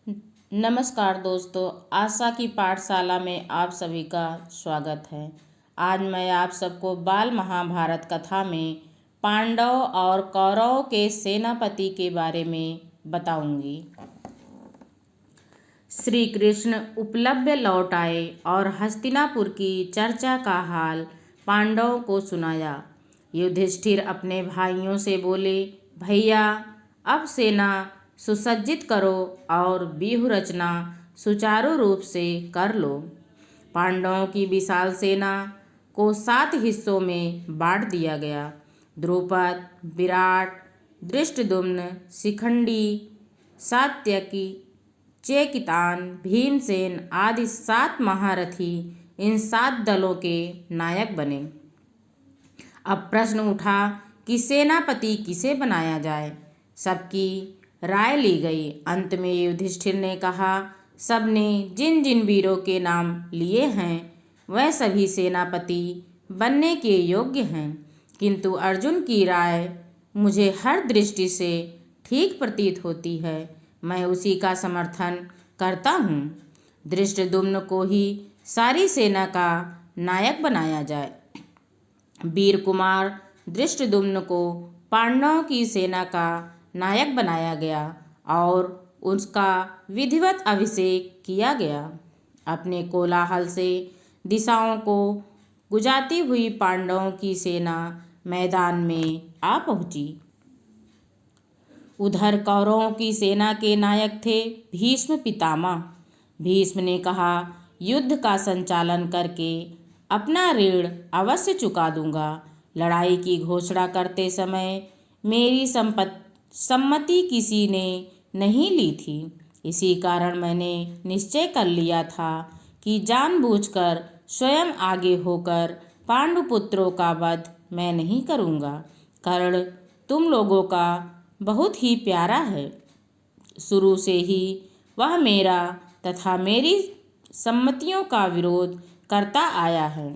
नमस्कार दोस्तों, आशा की पाठशाला में आप सभी का स्वागत है। आज मैं आप सबको बाल महाभारत कथा में पांडव और कौरवों के सेनापति के बारे में बताऊंगी। श्री कृष्ण उपलब्ध लौट आए और हस्तिनापुर की चर्चा का हाल पांडवों को सुनाया। युधिष्ठिर अपने भाइयों से बोले, भैया अब सेना सुसज्जित करो और व्यूह रचना सुचारू रूप से कर लो। पांडवों की विशाल सेना को 7 हिस्सों में बांट दिया गया। द्रुपद, विराट, धृष्टद्युम्न, शिखंडी, सात्यकी, चेकितान, भीमसेन आदि 7 महारथी इन 7 दलों के नायक बने। अब प्रश्न उठा कि सेनापति किसे बनाया जाए। सबकी राय ली गई। अंत में युधिष्ठिर ने कहा, सबने जिन जिन वीरों के नाम लिए हैं वह सभी सेनापति बनने के योग्य हैं, किंतु अर्जुन की राय मुझे हर दृष्टि से ठीक प्रतीत होती है। मैं उसी का समर्थन करता हूँ। धृष्टद्युम्न को ही सारी सेना का नायक बनाया जाए। वीर कुमार धृष्टद्युम्न को पांडवों की सेना का नायक बनाया गया और उसका विधिवत अभिषेक किया गया। अपने कोलाहल से दिशाओं को गुजाती हुई पांडवों की सेना मैदान में आ पहुंची। उधर कौरवों की सेना के नायक थे भीष्म पितामह। भीष्म ने कहा, युद्ध का संचालन करके अपना ऋण अवश्य चुका दूंगा। लड़ाई की घोषणा करते समय मेरी सम्मति किसी ने नहीं ली थी। इसी कारण मैंने निश्चय कर लिया था कि जानबूझकर स्वयं आगे होकर पांडुपुत्रों का वध मैं नहीं करूंगा। कर्ण तुम लोगों का बहुत ही प्यारा है। शुरू से ही वह मेरा तथा मेरी सम्मतियों का विरोध करता आया है।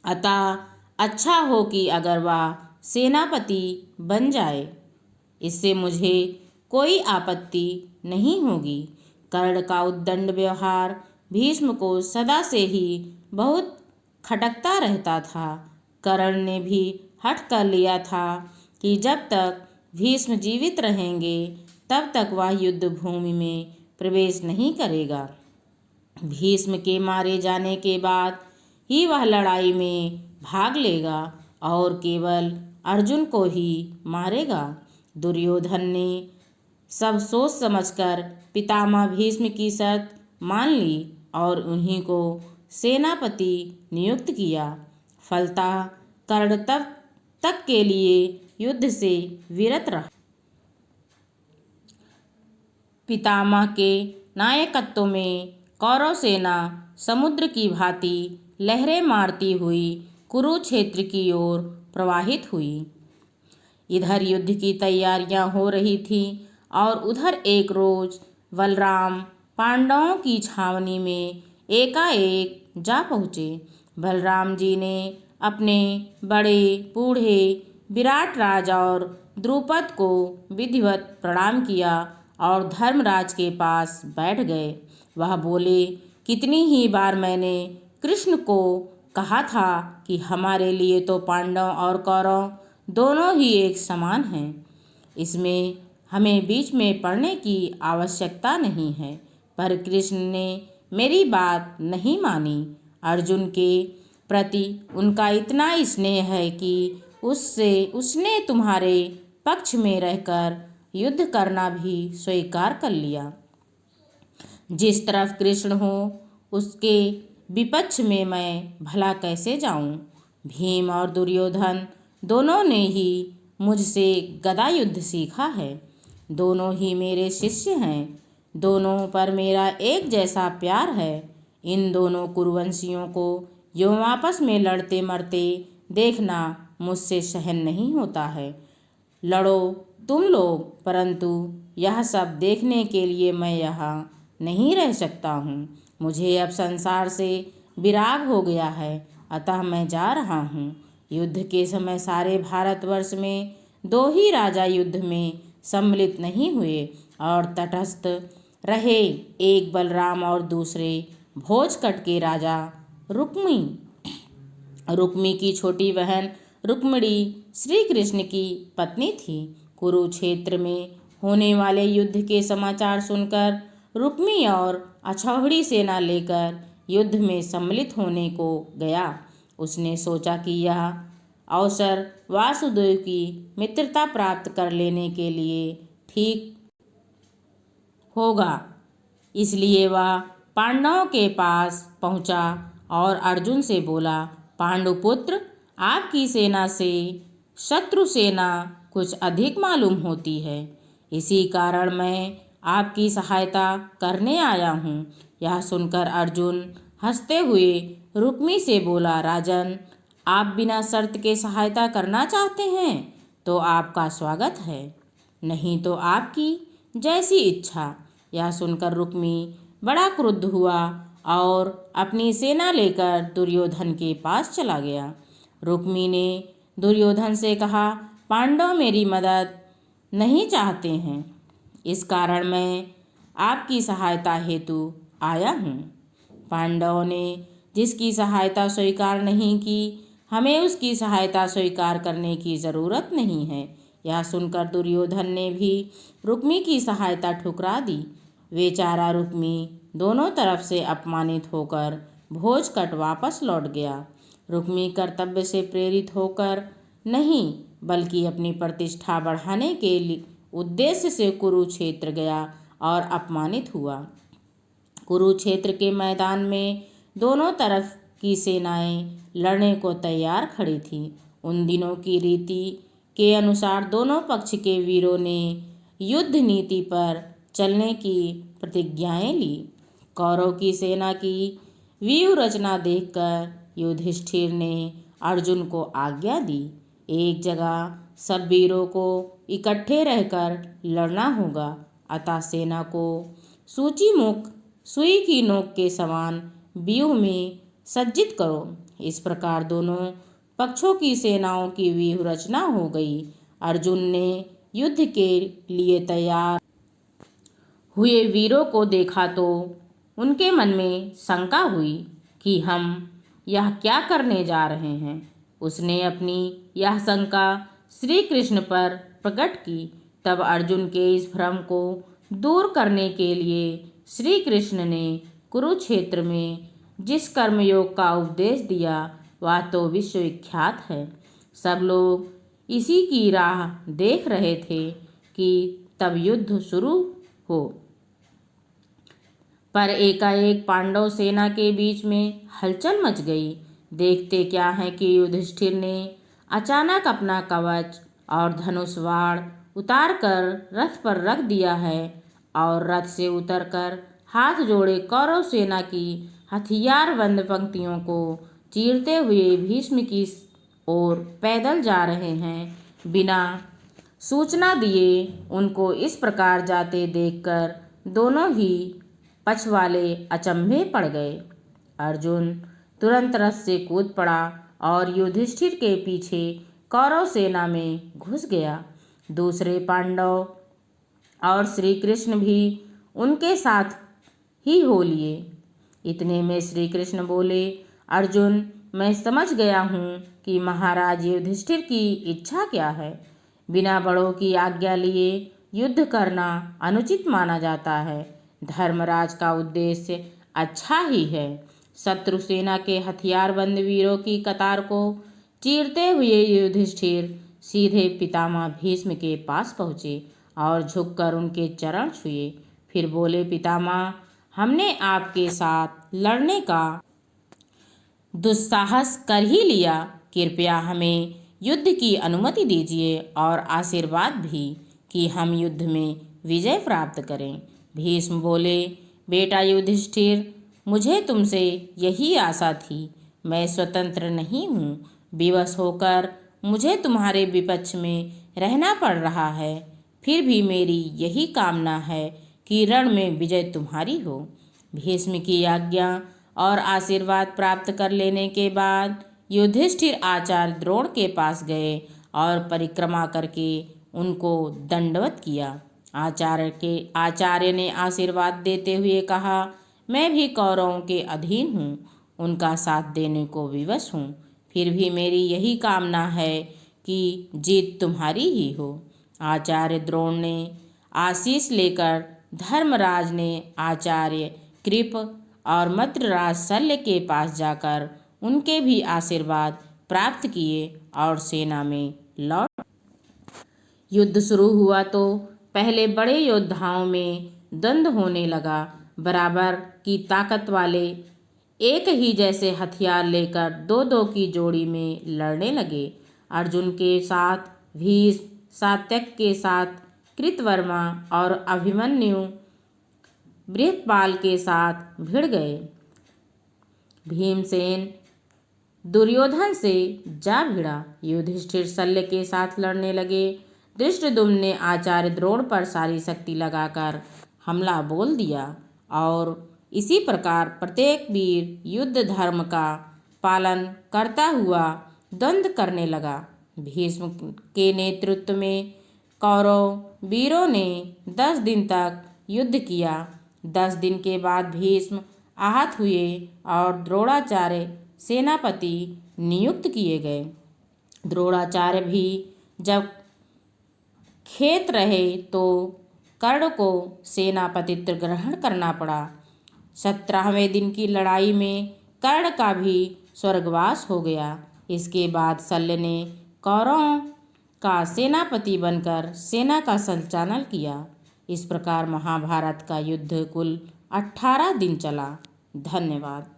अतः अच्छा हो कि अगर वह सेनापति बन जाए, इससे मुझे कोई आपत्ति नहीं होगी। कर्ण का उद्दंड व्यवहार भीष्म को सदा से ही बहुत खटकता रहता था। कर्ण ने भी हठ कर लिया था कि जब तक भीष्म जीवित रहेंगे तब तक वह युद्ध भूमि में प्रवेश नहीं करेगा। भीष्म के मारे जाने के बाद ही वह लड़ाई में भाग लेगा और केवल अर्जुन को ही मारेगा। दुर्योधन ने सब सोच समझकर पितामह भीष्म की शर्त मान ली और उन्हीं को सेनापति नियुक्त किया। फलतः कर्ण तब तक के लिए युद्ध से विरत रहा। पितामह के नायकत्व में कौरव सेना समुद्र की भांति लहरें मारती हुई कुरुक्षेत्र की ओर प्रवाहित हुई। इधर युद्ध की तैयारियां हो रही थीं और उधर एक रोज बलराम पांडवों की छावनी में एकाएक जा पहुँचे। बलराम जी ने अपने बड़े बूढ़े विराट राज और द्रुपद को विधिवत प्रणाम किया और धर्मराज के पास बैठ गए। वह बोले, कितनी ही बार मैंने कृष्ण को कहा था कि हमारे लिए तो पांडव और कौरव दोनों ही एक समान हैं। इसमें हमें बीच में पड़ने की आवश्यकता नहीं है, पर कृष्ण ने मेरी बात नहीं मानी। अर्जुन के प्रति उनका इतना स्नेह है कि उसने तुम्हारे पक्ष में रहकर युद्ध करना भी स्वीकार कर लिया। जिस तरफ कृष्ण हो उसके विपक्ष में मैं भला कैसे जाऊं। भीम और दुर्योधन दोनों ने ही मुझसे गदा युद्ध सीखा है। दोनों ही मेरे शिष्य हैं। दोनों पर मेरा एक जैसा प्यार है। इन दोनों कुरुवंशियों को यूं आपस में लड़ते मरते देखना मुझसे सहन नहीं होता है। लड़ो तुम लोग, परंतु यह सब देखने के लिए मैं यहाँ नहीं रह सकता हूँ। मुझे अब संसार से विराग हो गया है, अतः मैं जा रहा हूँ। युद्ध के समय सारे भारतवर्ष में 2 ही राजा युद्ध में सम्मिलित नहीं हुए और तटस्थ रहे एक बलराम और दूसरे भोजकट के राजा रुक्मी। रुक्मी की छोटी बहन रुक्मिणी श्री कृष्ण की पत्नी थी। कुरुक्षेत्र में होने वाले युद्ध के समाचार सुनकर रुक्मी और अक्षौहिणी सेना लेकर युद्ध में सम्मिलित होने को गया। उसने सोचा कि यह अवसर वासुदेव की मित्रता प्राप्त कर लेने के लिए ठीक होगा। इसलिए वह पांडवों के पास पहुंचा और अर्जुन से बोला, पांडुपुत्र, आपकी सेना से शत्रु सेना कुछ अधिक मालूम होती है। इसी कारण मैं आपकी सहायता करने आया हूँ। यह सुनकर अर्जुन हंसते हुए रुक्मी से बोला, राजन, आप बिना शर्त के सहायता करना चाहते हैं तो आपका स्वागत है, नहीं तो आपकी जैसी इच्छा। यह सुनकर रुक्मी बड़ा क्रुद्ध हुआ और अपनी सेना लेकर दुर्योधन के पास चला गया। रुक्मी ने दुर्योधन से कहा, पांडव मेरी मदद नहीं चाहते हैं, इस कारण मैं आपकी सहायता हेतु आया हूँ। पांडवों ने जिसकी सहायता स्वीकार नहीं की, हमें उसकी सहायता स्वीकार करने की जरूरत नहीं है। यह सुनकर दुर्योधन ने भी रुक्मी की सहायता ठुकरा दी। बेचारा रुक्मी दोनों तरफ से अपमानित होकर भोजकट वापस लौट गया। रुक्मी कर्तव्य से प्रेरित होकर नहीं, बल्कि अपनी प्रतिष्ठा बढ़ाने के उद्देश्य से कुरुक्षेत्र गया और अपमानित हुआ। कुरुक्षेत्र के मैदान में दोनों तरफ की सेनाएं लड़ने को तैयार खड़ी थीं। उन दिनों की रीति के अनुसार दोनों पक्ष के वीरों ने युद्ध नीति पर चलने की प्रतिज्ञाएं ली। कौरव की सेना की व्यूह रचना देखकर युधिष्ठिर ने अर्जुन को आज्ञा दी, एक जगह सब वीरों को इकट्ठे रहकर लड़ना होगा, अतः सेना को सूचीमुख सुई की नोक के समान व्यूह में सज्जित करो। इस प्रकार दोनों पक्षों की सेनाओं की व्यूह रचना हो गई। अर्जुन ने युद्ध के लिए तैयार हुए वीरों को देखा तो उनके मन में शंका हुई कि हम यह क्या करने जा रहे हैं। उसने अपनी यह शंका श्री कृष्ण पर प्रकट की। तब अर्जुन के इस भ्रम को दूर करने के लिए श्री कृष्ण ने कुरुक्षेत्र में जिस कर्मयोग का उपदेश दिया वह तो विश्वविख्यात है। सब लोग इसी की राह देख रहे थे कि तब युद्ध शुरू हो। पर एकाएक पांडव सेना के बीच में हलचल मच गई। देखते क्या है कि युधिष्ठिर ने अचानक अपना कवच और धनुष बाण उतार कर रथ पर रख दिया है और रथ से उतरकर हाथ जोड़े कौरव सेना की हथियारबंद पंक्तियों को चीरते हुए भीष्म की ओर पैदल जा रहे हैं। बिना सूचना दिए उनको इस प्रकार जाते देखकर दोनों ही पक्ष वाले अचंभे पड़ गए। अर्जुन तुरंत रथ से कूद पड़ा और युधिष्ठिर के पीछे कौरव सेना में घुस गया। दूसरे पांडव और श्री कृष्ण भी उनके साथ ही हो लिए। इतने में श्री कृष्ण बोले, अर्जुन, मैं समझ गया हूँ कि महाराज युधिष्ठिर की इच्छा क्या है। बिना बड़ों की आज्ञा लिए युद्ध करना अनुचित माना जाता है। धर्मराज का उद्देश्य अच्छा ही है। शत्रु सेना के हथियारबंद वीरों की कतार को चीरते हुए युधिष्ठिर सीधे पितामह भीष्म के पास पहुँचे और झुककर उनके चरण छुए। फिर बोले, पितामह, हमने आपके साथ लड़ने का दुस्साहस कर ही लिया। कृपया हमें युद्ध की अनुमति दीजिए और आशीर्वाद भी कि हम युद्ध में विजय प्राप्त करें। भीष्म बोले, बेटा युधिष्ठिर, मुझे तुमसे यही आशा थी। मैं स्वतंत्र नहीं हूँ, विवश होकर मुझे तुम्हारे विपक्ष में रहना पड़ रहा है। फिर भी मेरी यही कामना है कि रण में विजय तुम्हारी हो। भीष्म की आज्ञा और आशीर्वाद प्राप्त कर लेने के बाद युधिष्ठिर आचार्य द्रोण के पास गए और परिक्रमा करके उनको दंडवत किया। आचार्य ने आशीर्वाद देते हुए कहा, मैं भी कौरवों के अधीन हूँ, उनका साथ देने को विवश हूँ। फिर भी मेरी यही कामना है कि जीत तुम्हारी ही हो। आचार्य द्रोण ने आशीष लेकर धर्मराज ने आचार्य कृप और मद्रराज शल्य के पास जाकर उनके भी आशीर्वाद प्राप्त किए और सेना में लौट। युद्ध शुरू हुआ तो पहले बड़े योद्धाओं में द्वंद्व होने लगा। बराबर की ताकत वाले एक ही जैसे हथियार लेकर दो दो की जोड़ी में लड़ने लगे। अर्जुन के साथ भीष्म, सात्यक के साथ कृतवर्मा और अभिमन्यु बृहत्पाल के साथ भिड़ गए। भीमसेन दुर्योधन से जा भिड़ा। युधिष्ठिर शल्य के साथ लड़ने लगे। धृष्टद्युम्न ने आचार्य द्रोण पर सारी शक्ति लगाकर हमला बोल दिया और इसी प्रकार प्रत्येक वीर युद्ध धर्म का पालन करता हुआ द्वंद्व करने लगा। भीष्म के नेतृत्व में कौरव वीरों ने 10 दिन तक युद्ध किया। 10 दिन के बाद भीष्म आहत हुए और द्रोणाचार्य सेनापति नियुक्त किए गए। द्रोणाचार्य भी जब खेत रहे तो कर्ण को सेनापतित्व ग्रहण करना पड़ा। 17वें दिन की लड़ाई में कर्ण का भी स्वर्गवास हो गया। इसके बाद शल्य ने कौरवों का सेनापति बनकर सेना का संचालन किया। इस प्रकार महाभारत का युद्ध कुल 18 दिन चला। धन्यवाद।